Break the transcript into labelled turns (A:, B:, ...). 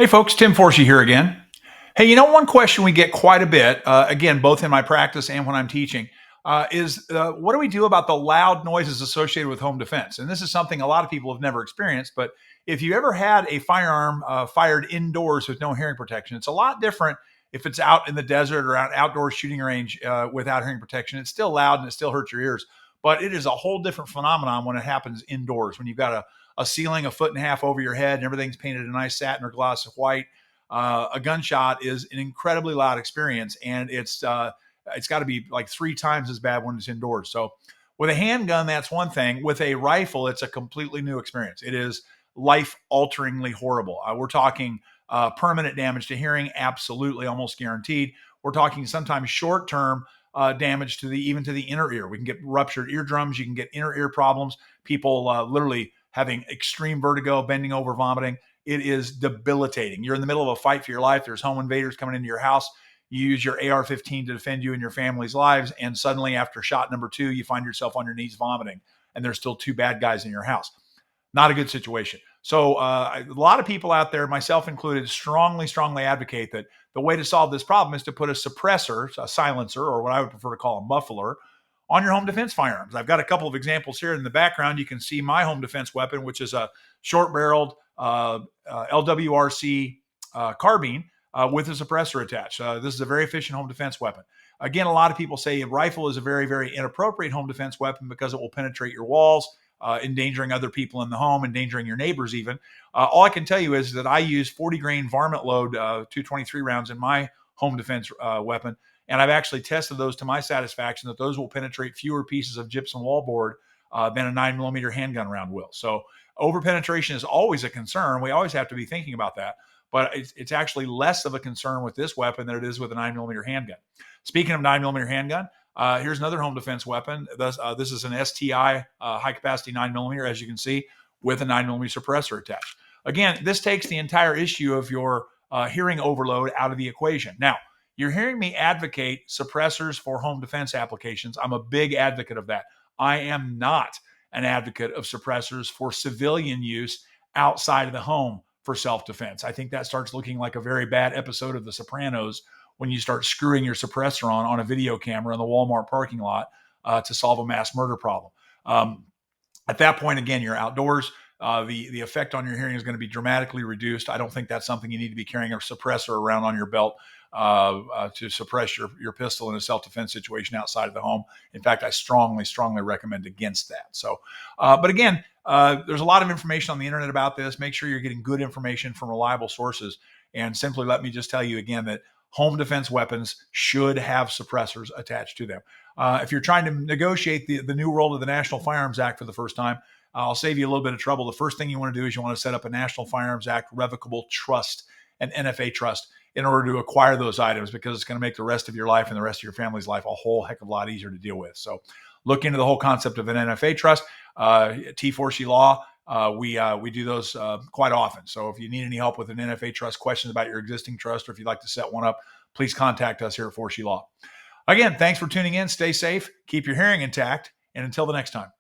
A: Hey folks, Tim Forshey here again. Hey, one question we get quite a bit, again, both in my practice and when I'm teaching, is what do we do about the loud noises associated with home defense? And this is something a lot of people have never experienced, but if you ever had a firearm fired indoors with no hearing protection, it's a lot different if it's out in the desert or out outdoor shooting range without hearing protection. It's still loud and it still hurts your ears, but it is a whole different phenomenon when it happens indoors, when you've got a ceiling a foot and a half over your head and everything's painted a nice satin or gloss of white. A gunshot is an incredibly loud experience, and it's got to be like 3 times as bad when it's indoors. So with a handgun, that's one thing. With a rifle, it's a completely new experience. It is life-alteringly horrible. We're talking permanent damage to hearing, absolutely, almost guaranteed. We're talking sometimes short-term damage to even to the inner ear. We can get ruptured eardrums. You can get inner ear problems. People literally having extreme vertigo, bending over, vomiting. It is debilitating. You're in the middle of a fight for your life. There's home invaders coming into your house. You use your AR-15 to defend you and your family's lives. And suddenly after shot number 2, you find yourself on your knees vomiting and there's still 2 bad guys in your house. Not a good situation. So a lot of people out there, myself included, strongly advocate that the way to solve this problem is to put a suppressor, a silencer, or what I would prefer to call a muffler, on your home defense firearms. I've got a couple of examples here in the background. You can see my home defense weapon, which is a short-barreled LWRC carbine with a suppressor attached. This is a very efficient home defense weapon. Again, a lot of people say a rifle is a very, very inappropriate home defense weapon because it will penetrate your walls, endangering other people in the home, endangering your neighbors even. All I can tell you is that I use 40 grain varmint load 223 rounds in my home defense weapon. And I've actually tested those to my satisfaction that those will penetrate fewer pieces of gypsum wallboard than a 9mm handgun round will. So over-penetration is always a concern. We always have to be thinking about that. But it's actually less of a concern with this weapon than it is with a 9mm handgun. Speaking of 9mm handgun, here's another home defense weapon. This is an STI high-capacity 9mm, as you can see, with a 9mm suppressor attached. Again, this takes the entire issue of your hearing overload out of the equation. Now, you're hearing me advocate suppressors for home defense applications. I'm a big advocate of that. I am not an advocate of suppressors for civilian use outside of the home for self-defense. I think that starts looking like a very bad episode of The Sopranos when you start screwing your suppressor on a video camera in the Walmart parking lot to solve a mass murder problem. At that point, again, you're outdoors. The effect on your hearing is going to be dramatically reduced. I don't think that's something you need to be carrying a suppressor around on your belt to suppress your pistol in a self-defense situation outside of the home. In fact, I strongly recommend against that. So, but again, there's a lot of information on the internet about this. Make sure you're getting good information from reliable sources. And simply let me just tell you again that home defense weapons should have suppressors attached to them. If you're trying to negotiate the new world of the National Firearms Act for the first time, I'll save you a little bit of trouble. The first thing you want to do is you want to set up a National Firearms Act revocable trust, an NFA trust, in order to acquire those items, because it's going to make the rest of your life and the rest of your family's life a whole heck of a lot easier to deal with. So look into the whole concept of an NFA trust. T Forshey Law, we do those quite often. So if you need any help with an NFA trust, questions about your existing trust, or if you'd like to set one up, please contact us here at Forshey Law. Again, thanks for tuning in. Stay safe, keep your hearing intact, and until the next time.